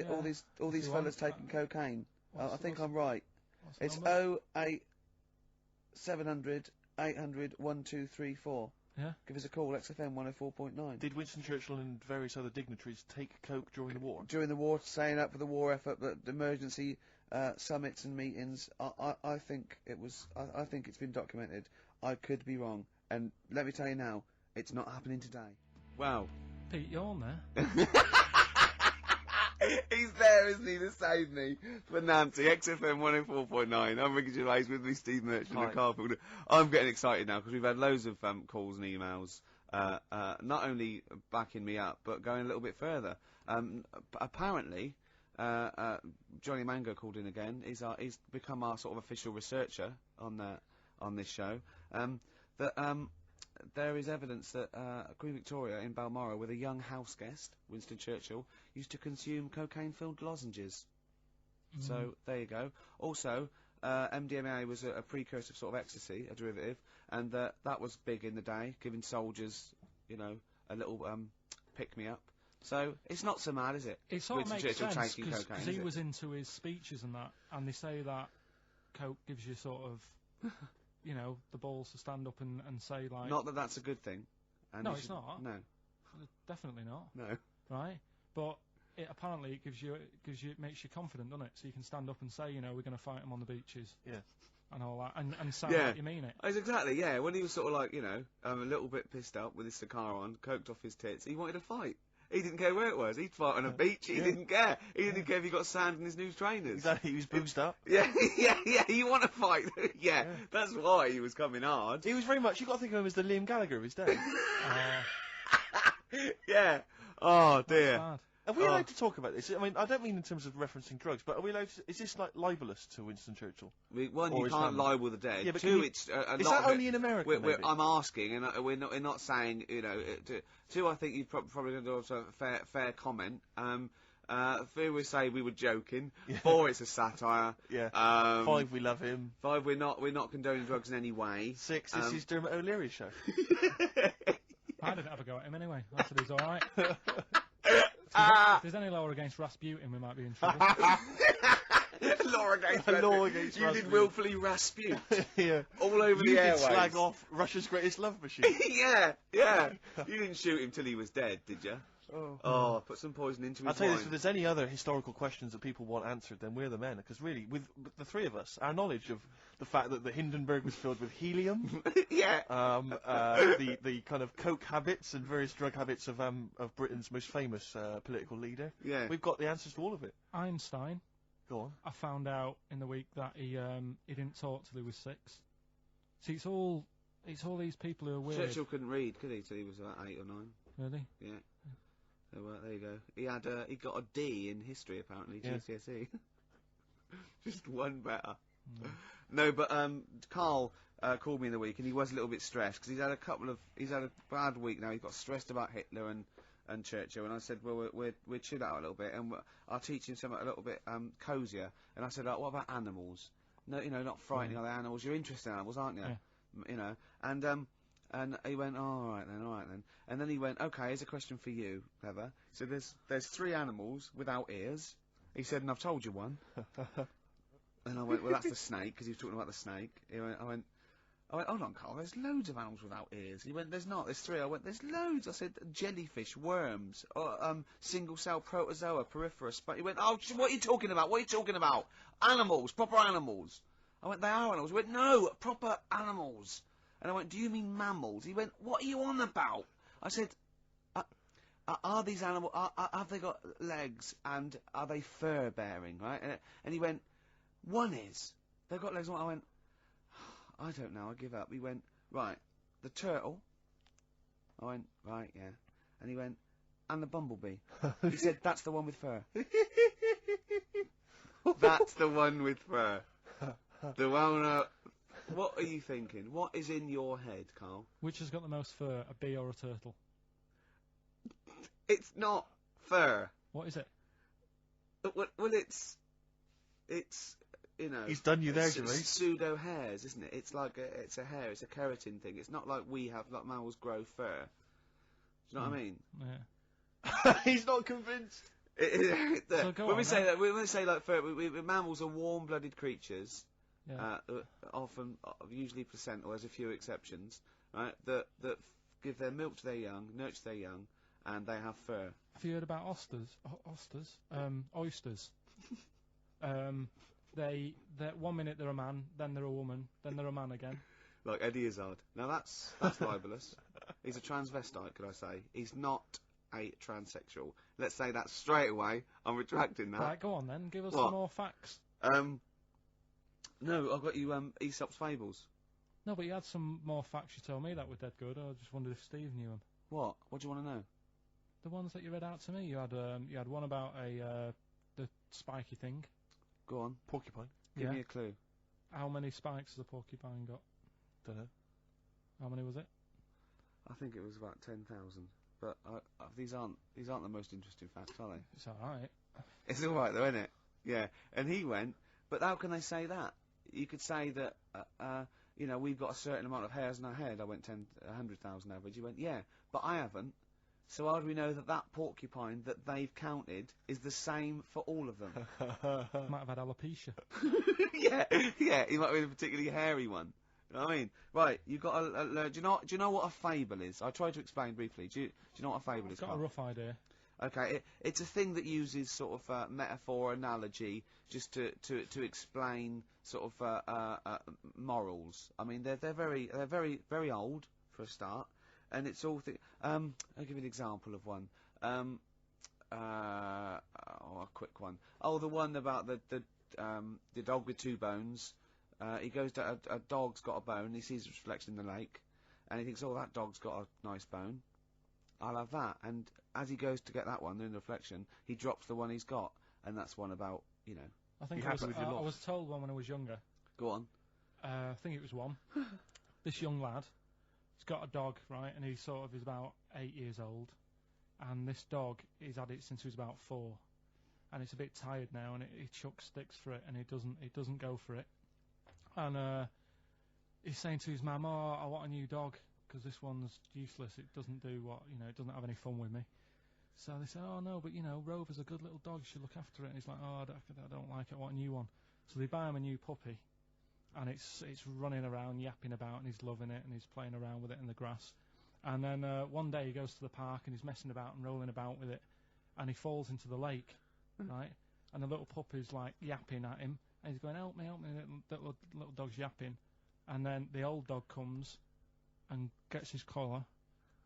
all these fellas taking cocaine? I think I'm right. It's 08700 800 1234. Yeah. Give us a call, XFM 104.9. Did Winston Churchill and various other dignitaries take coke during the war? During the war, saying up for the war effort, but the emergency summits and meetings, I think it was. I think it's been documented. I could be wrong, and let me tell you now, it's not happening today. Wow. Pete, you're on there. He's there, isn't he, to save me? For Nancy, XFM 104.9. I'm Ricky Gervais, with me, Steve Merchant and Karl. I'm getting excited now, because we've had loads of calls and emails, not only backing me up, but going a little bit further. Apparently, Johnny Mango called in again. He's become our sort of official researcher on this show. There is evidence that Queen Victoria in Balmoral, with a young house guest, Winston Churchill, used to consume cocaine-filled lozenges. So, there you go. Also, MDMA was a precursor of sort of ecstasy, a derivative, and that was big in the day, giving soldiers, you know, a little pick-me-up. So, it's not so mad, is it? It sort of Winston makes Churchill sense, taking because cocaine, he was into his speeches and that, and they say that coke gives you sort of... you know, the balls to stand up and say, like... Not that that's a good thing. And no, it's not. No. Definitely not. No. Right? But apparently it makes you confident, doesn't it? So you can stand up and say, you know, we're going to fight them on the beaches. Yeah. And all that, and sound like you mean it. Exactly, yeah. When he was sort of like, you know, a little bit pissed up with his cigar on, coked off his tits, he wanted to fight. He didn't care where it was. He'd fight on a beach. He didn't care. He didn't care if he got sand in his new trainers. Exactly. He was boozed up. Yeah. You want to fight? yeah. That's why he was coming hard. He was very much. You got to think of him as the Liam Gallagher of his day. Yeah. Oh dear. Are we allowed to talk about this? I mean, I don't mean in terms of referencing drugs, but are we allowed to, is this like libelous to Winston Churchill? One, you can't libel the dead. Yeah, but two, is that only in America? I'm asking, and we're not saying, you know. Two, I think you're probably going to do a fair comment. Three, we say we were joking. Yeah. 4, it's a satire. Yeah. 5, we love him. 5, we're not condoning drugs in any way. 6, this is Dermot O'Leary's show. I didn't have a go at him anyway. I said he was all right. If there's any law against Rasputin, we might be in trouble. Law against Rasputin. You did willfully Rasputin. Yeah. All over the airwaves. You did slag off Russia's greatest love machine. yeah. You didn't shoot him till he was dead, did you? Oh, put some poison into his I'll tell you this, wine. if there's any other historical questions that people want answered, then we're the men. Because really, with the three of us, our knowledge of the fact that the Hindenburg was filled with helium, the kind of coke habits and various drug habits of Britain's most famous political leader, we've got the answers to all of it. Einstein. Go on. I found out in the week that he didn't talk till he was 6. See, it's all these people who are weird. Churchill couldn't read, could he, till he was about 8 or 9? Really? Yeah. So there you go. He got a D in history apparently, GCSE. Just one better. No, but Karl called me in the week, and he was a little bit stressed because he's had a bad week now. He got stressed about Hitler and Churchill, and I said, well, we're chill out a little bit, and I'll teach him something a little bit cosier. And I said, what about animals? No, you know, not frightening other animals. You're interested in animals, aren't you? Yeah. You know, and he went, all right then. And then he went, okay, here's a question for you, Clever. So there's 3 animals without ears. He said, and I've told you one. And I went, well, that's the snake, because he was talking about the snake. I went, hold on, Karl, there's loads of animals without ears. He went, there's not, there's 3. I went, there's loads. I said, jellyfish, worms, single-cell protozoa, peripherous. But he went, oh, what are you talking about? What are you talking about? Animals, proper animals. I went, they are animals. He went, no, proper animals. And I went, do you mean mammals? He went, what are you on about? I said, are these animals, have they got legs, and are they fur-bearing, right? And he went, one is. They've got legs. I went, I don't know, I give up. He went, right, the turtle. I went, right, yeah. And he went, and the bumblebee. He said, that's the one with fur. That's the one with fur. The one, what are you thinking? What is in your head, Karl? Which has got the most fur, a bee or a turtle? It's not fur. What is it? Well, it's you know. He's done you there, Gervais. Pseudo hairs, isn't it? It's like it's a hair. It's a keratin thing. It's not like we have, like mammals grow fur. Do you know what I mean? Yeah. He's not convinced. When we say like fur, mammals are warm-blooded creatures. Yeah. Often, usually placental. There's a few exceptions, right? That give their milk to their young, nurture their young, and they have fur. Have you heard about oysters? Oysters. They 1 minute they're a man, then they're a woman, then they're a man again. Like Eddie Izzard. Now that's libelous. He's a transvestite, could I say? He's not a transsexual. Let's say that straight away. I'm retracting that. Right, go on then. Give us some more facts. No, I've got you Aesop's Fables. No, but you had some more facts. You told me that were dead good. I just wondered if Steve knew them. What? What do you want to know? The ones that you read out to me. You had one about the spiky thing. Go on. Porcupine. Give me a clue. How many spikes has a porcupine got? Don't know. How many was it? I think it was about 10,000. But these aren't the most interesting facts, are they? It's all right. It's all right though, isn't it? Yeah. And he went. But how can they say that? You could say that. You know, we've got a certain amount of hairs in our head. I went 100,000 average. You went, yeah, but I haven't. So how do we know that that porcupine that they've counted is the same for all of them? Might have had alopecia. yeah, he might have been a particularly hairy one. You know what I mean? Right, you've got to learn. Do you know what a fable is? I tried to explain briefly. Do you know what a fable is? I've got a rough idea. Okay, it's a thing that uses sort of metaphor, analogy, just to explain sort of morals. I mean, they're very old for a start, and it's all. I'll give you an example of one. A quick one. Oh, the one about the dog with two bones. He goes to a dog's got a bone. He sees a reflection in the lake, and he thinks, oh, that dog's got a nice bone. I'll have that. And as he goes to get that one in the reflection, he drops the one he's got, and that's one about, you know. I think I was told one when I was younger. Go on. I think it was one. This young lad, he's got a dog, right, and he sort of is about 8 years old, and this dog, he's had it since he was about 4, and it's a bit tired now, and he chucks sticks for it, and he doesn't go for it, and he's saying to his mum, oh, I want a new dog, because this one's useless, it doesn't do what, you know, it doesn't have any fun with me. So they say, oh no, but you know, Rover's a good little dog, you should look after it. And he's like, oh, I don't like it, I want a new one. So they buy him a new puppy, and it's running around, yapping about, and he's loving it, and he's playing around with it in the grass. And then one day he goes to the park, and he's messing about and rolling about with it, and he falls into the lake, right? And the little puppy's like yapping at him, and he's going, help me, little dog's yapping. And then the old dog comes and gets his collar,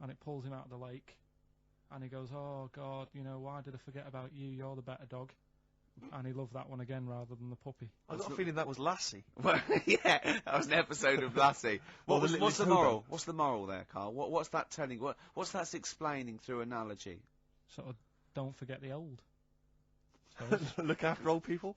and it pulls him out of the lake, and he goes, oh God, you know, why did I forget about you, you're the better dog. And he loved that one again rather than the puppy. I got a feeling that was Lassie. Well, yeah, that was an episode of Lassie. What's the moral? What's the moral there, Karl? What's that telling? What's that explaining through analogy? Sort of, don't forget the old. Look after old people.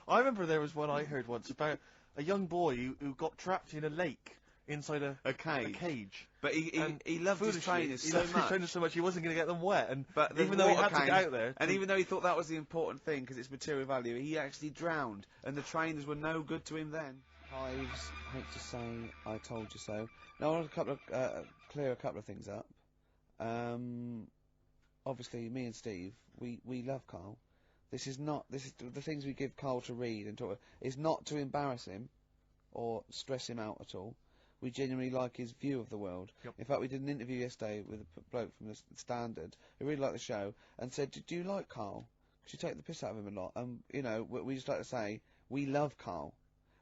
I remember there was one I heard once about a young boy who got trapped in a lake inside a cage. But he loved his trainers so much. He loved his trainers so much he wasn't going to get them wet. But even though he had to get out there, and even though he thought that was the important thing because it's material value, he actually drowned, and the trainers were no good to him then. Hives, hate to say, I told you so. Now I want to clear a couple of things up. Obviously, me and Steve, we love Karl. This is the things we give Karl to read and talk. Is not to embarrass him or stress him out at all. We genuinely like his view of the world. Yep. In fact, we did an interview yesterday with a bloke from the Standard who really liked the show and said, do you like Karl? Because you take the piss out of him a lot. You know, we just like to say, we love Karl.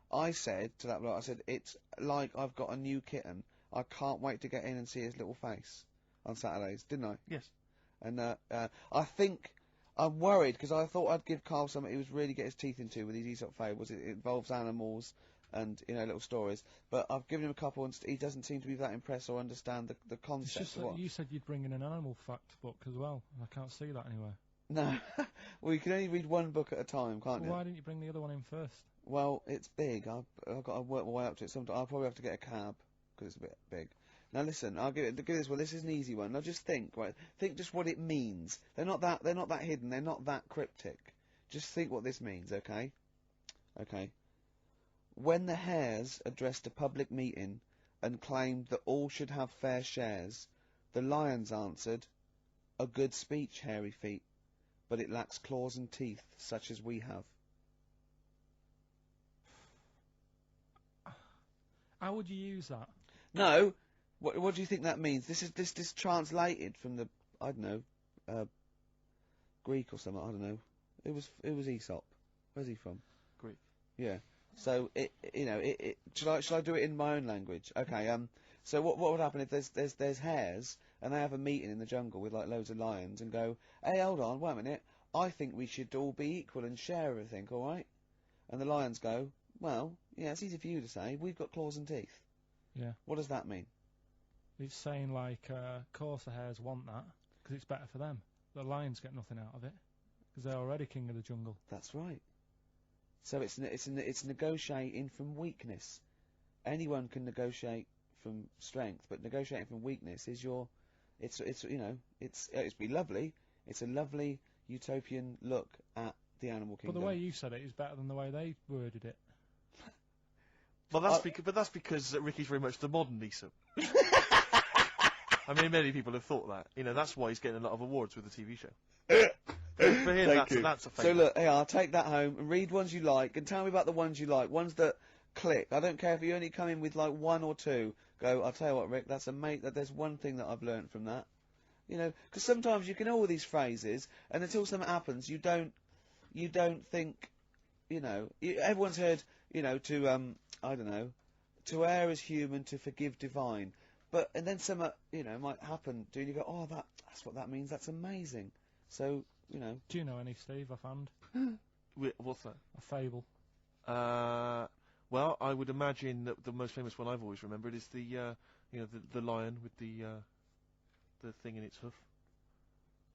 I said to that bloke, I said, it's like I've got a new kitten. I can't wait to get in and see his little face on Saturdays, didn't I? Yes. And I think I'm worried because I thought I'd give Karl something he was really get his teeth into with these Aesop fables. It involves animals and, you know, little stories. But I've given him a couple and he doesn't seem to be that impressed or understand the concept. It's just that you said you'd bring in an animal fact book as well, and I can't see that anywhere. No. Well, you can only read one book at a time, can't you? Why didn't you bring the other one in first? Well, it's big. I've got to work my way up to it. I'll probably have to get a cab because it's a bit big. Now listen, I'll give this one. This is an easy one. Now just think, right? Think just what it means. They're not that hidden. They're not that cryptic. Just think what this means, okay? Okay. When the hares addressed a public meeting and claimed that all should have fair shares, the lions answered, "A good speech, hairy feet, but it lacks claws and teeth such as we have." How would you use that? No, What do you think that means? This translated from the, I don't know, Greek or something, I don't know. It was Aesop. Where's he from? Greek. Yeah. So shall I do it in my own language? Okay. So what would happen if there's hares and they have a meeting in the jungle with like loads of lions and go, hey, hold on, wait a minute, I think we should all be equal and share everything, all right? And the lions go, well, yeah, it's easy for you to say. We've got claws and teeth. Yeah. What does that mean? It's saying like, of course the hares want that because it's better for them. The lions get nothing out of it because they're already king of the jungle. That's right. So it's negotiating from weakness. Anyone can negotiate from strength, but negotiating from weakness is it's be lovely. It's a lovely utopian look at the animal kingdom. But the way you said it is better than the way they worded it. Well, that's because Ricky's very much the modern Aesop. I mean, many people have thought that. You know, that's why he's getting a lot of awards with the TV show. For him, that's a favourite. So look, hey, I'll take that home and read ones you like and tell me about the ones you like, ones that click. I don't care if you only come in with like one or two. Go, I'll tell you what, Rick, that's there's one thing that I've learnt from that. You know, because sometimes you can know all these phrases, and until something happens, you don't think, you know, everyone's heard, you know, I don't know, to err is human, to forgive divine. And then something, you know, might happen, and you go, oh, that's what that means, that's amazing. So, you know. Do you know any, Steve, offhand? What's that? A fable. Well, I would imagine that the most famous one I've always remembered is the lion with the thing in its hoof.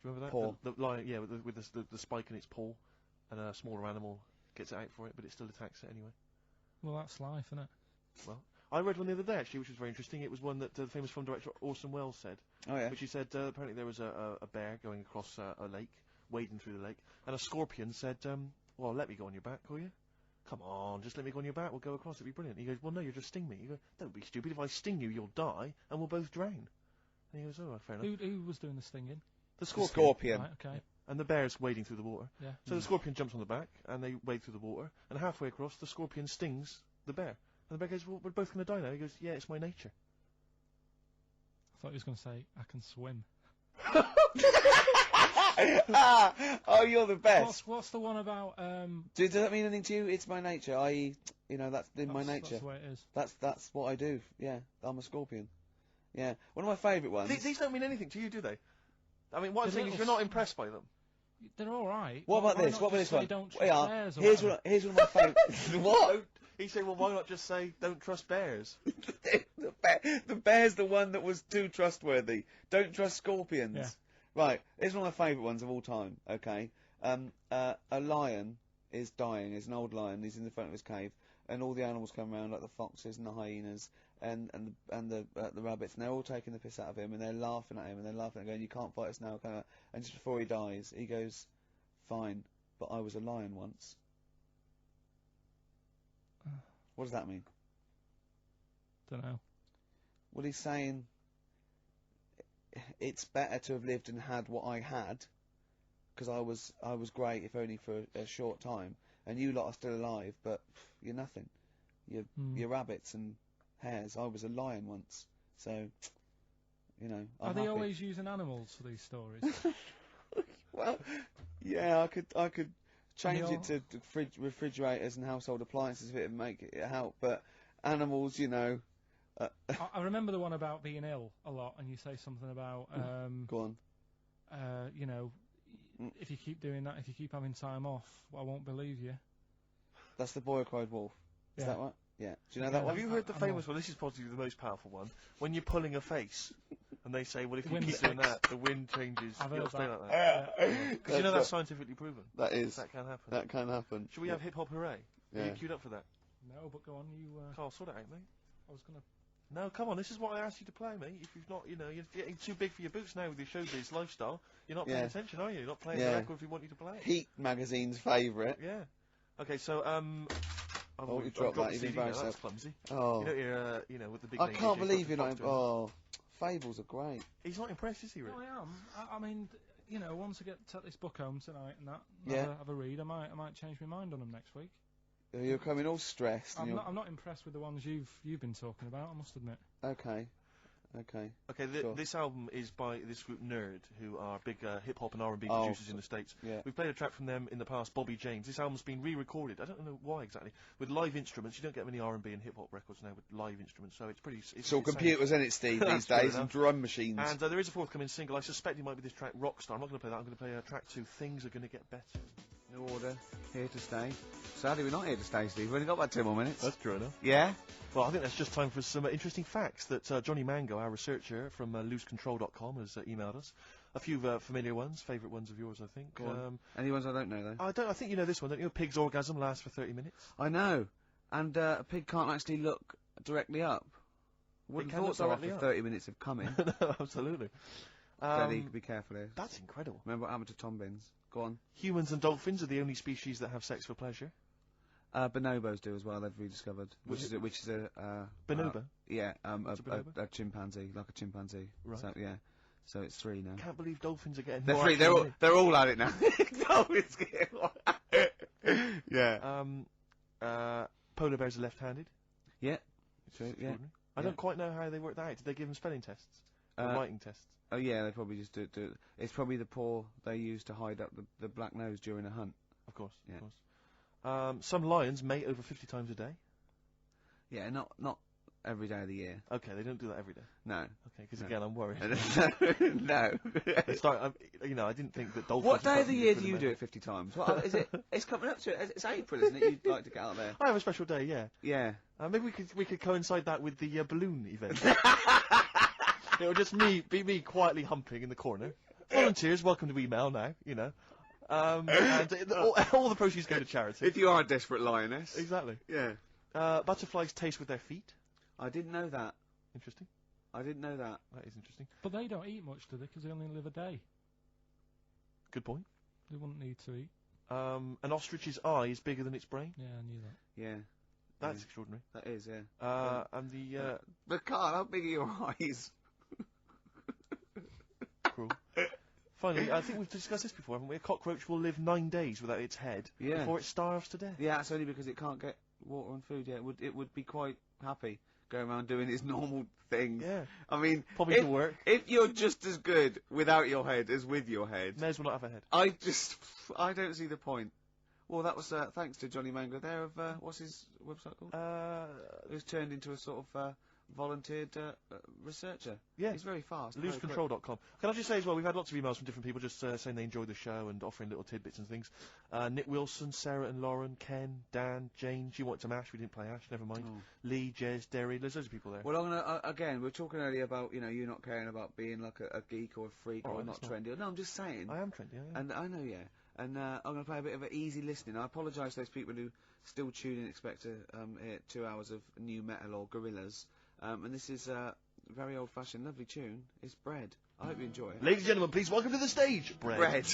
Do you remember that? Paw. The lion, yeah, with the spike in its paw, and a smaller animal gets it out for it, but it still attacks it anyway. Well, that's life, isn't it? Well, I read one the other day, actually, which was very interesting. It was one that the famous film director Orson Welles said. Oh, yeah. Which he said, apparently there was a bear going across a lake, wading through the lake, and a scorpion said, well, let me go on your back, will you? Come on, just let me go on your back, we'll go across, it'll be brilliant. He goes, well, no, you'll just sting me. You go, don't be stupid, if I sting you, you'll die, and we'll both drown. And he goes, oh, fair enough. Who was doing the stinging? The scorpion. The scorpion. Right, okay. And the bear's wading through the water. Yeah. So the scorpion jumps on the back, and they wade through the water, and halfway across, the scorpion stings the bear. And the bear goes, well, we're both going to die now. He goes, yeah, it's my nature. I thought he was going to say, I can swim. Oh, you're the best. What's the one about, Does that mean anything to you? It's my nature, i.e., you know, that's in my nature. That's the way it is. That's what I do, yeah. I'm a scorpion. Yeah. One of my favourite ones. These don't mean anything to you, do they? I mean, what I'm saying is you're not impressed by them. They're alright. What about this? What about this one? Don't here's one of my favourites. What? He said, well, why not just say, don't trust bears? The bear's the one that was too trustworthy. Don't trust scorpions. Yeah. Right, here's one of my favourite ones of all time, okay? A lion is dying, he's an old lion, he's in the front of his cave, and all the animals come around, like the foxes and the hyenas, and the rabbits, and they're all taking the piss out of him, and they're laughing at him, and they're laughing, going, you can't fight us now, and just before he dies, he goes, fine, but I was a lion once. What does that mean? Don't know. Well, he's saying it's better to have lived and had what I had, because I was great, if only for a short time, and you lot are still alive, but you're nothing. You're rabbits and hares. I was a lion once, so you know. Are they always using animals for these stories? Well, yeah, I could change it to refrigerators and household appliances if it would make it help, but animals, you know. I remember the one about being ill a lot, and you say something about go on. you know, if you keep doing that, if you keep having time off, I won't believe you. That's the boy who cried wolf. Is that right? Yeah. Do you know Yeah, that one? Have you heard the famous one? This is possibly the most powerful one. When you're pulling a face, and they say, well, if you keep doing that, the wind changes. I've It'll heard stay that. like that. Because you know that's That's scientifically proven. That is. That can happen. That can happen. Should we have hip hop hooray? Yeah. Are you queued up for that? No, but go on, you... Carl, sort it out, mate. I was gonna... No, come on, this is what I asked you to play, mate. If you've not, you know, you're getting too big for your boots now with your showbiz lifestyle. You're not paying attention, are you? You're not playing the record if we want you to play it. Heat magazine's favourite. Yeah. Okay, so, Oh, you dropped that, you've embarrassed That's yourself. clumsy. Oh. You know, you're, you know, with the big I name can't DJ, believe you're not... Fox doing Oh, Fables are great. it. He's not impressed, is he, Rick? No, I am. I mean, you know, once I take this book home tonight and that, Yeah. have a read, I might change my mind on them next week. You're coming all stressed. I'm not impressed with the ones you've been talking about, I must admit. Okay. Okay. Okay, sure. This album is by this group Nerd, who are big hip-hop and R&B producers in the States. Yeah. We've played a track from them in the past, Bobby James. This album's been re-recorded, I don't know why exactly, with live instruments. You don't get many R&B and hip-hop records now with live instruments, so it's pretty... It's all computers, isn't it, Steve, these days, and drum machines. And there is a forthcoming single. I suspect it might be this track, Rockstar. I'm not going to play that. I'm going to play track 2, Things Are Going to Get Better. New Order, here to stay. Sadly, we're not here to stay, Steve. We've only got about 2 more minutes. That's true enough. Yeah? Well, I think that's just time for some interesting facts that Johnny Mango, our researcher from loosecontrol.com, has emailed us. A few familiar ones, favourite ones of yours, I think. Go on. Any ones I don't know, though? I think you know this one, don't you? A pig's orgasm lasts for 30 minutes. I know. And a pig can't actually look directly up. Wouldn't have thought so after 30 minutes of coming. No, absolutely. Daddy, be careful here. That's incredible. Remember what happened to Tom Bins? Go on. Humans and dolphins are the only species that have sex for pleasure. Bonobos do as well. They've rediscovered, which is a bonobo. Yeah, bonobo? a chimpanzee, like a chimpanzee. Right. So yeah, so it's 3 now. Can't believe dolphins are getting. They're 3. They're all at it now. Dolphins getting. Yeah. Polar bears are left-handed. Yeah. True. Yeah. I don't quite know how they work that out. Did they give them spelling tests? Or writing tests? Oh yeah, they probably just do. It's probably the paw they use to hide up the black nose during a hunt. Of course. Yeah. Of course. Some lions mate over 50 times a day. Yeah, not every day of the year. Okay, they don't do that every day. No. Okay, because again, I'm worried. No. I didn't think that dolphins. What day of the year do you do it 50 times? What is it? It's coming up to it. It's April, isn't it? You'd like to get out there. I have a special day, yeah. Yeah. Maybe we could coincide that with the balloon event. It'll just be me quietly humping in the corner. Volunteers, welcome to email now. You know. And all the proceeds go to charity. If you are a desperate lioness. Exactly. Yeah. Butterflies taste with their feet. I didn't know that. Interesting. I didn't know that. That is interesting. But they don't eat much, do they? Because they only live a day. Good point. They wouldn't need to eat. An ostrich's eye is bigger than its brain. Yeah, I knew that. Yeah. That's extraordinary. That is, yeah. And the... But Karl, how big are your eyes? Cruel. Finally, I think we've discussed this before, haven't we? A cockroach will live 9 days without its head before it starves to death. Yeah, that's only because it can't get water and food. Yeah, it would be quite happy going around doing its normal things. Yeah. I mean, probably to work. If you're just as good without your head as with your head, may as well not have a head. I don't see the point. Well, that was thanks to Johnny Mango there of what's his website called? Who's turned into a sort of volunteered researcher. Yeah. He's very fast. Loosecontrol.com. Can I just say as well, we've had lots of emails from different people just saying they enjoyed the show and offering little tidbits and things. Nick Wilson, Sarah and Lauren, Ken, Dan, Jane, she wanted some Ash, we didn't play Ash, never mind. Oh. Lee, Jez, Derry, there's loads of people there. Well, I'm gonna, again, we were talking earlier about, you not caring about being like a geek or a freak or not trendy. No, I'm just saying. I am trendy, I am. And I know, yeah. And I'm going to play a bit of an easy listening. I apologise to those people who still tune in and expect to hear 2 hours of new metal or gorillas. And this is a very old-fashioned, lovely tune. It's Bread. I hope you enjoy it. Ladies and gentlemen, please welcome to the stage, Bread. Bread.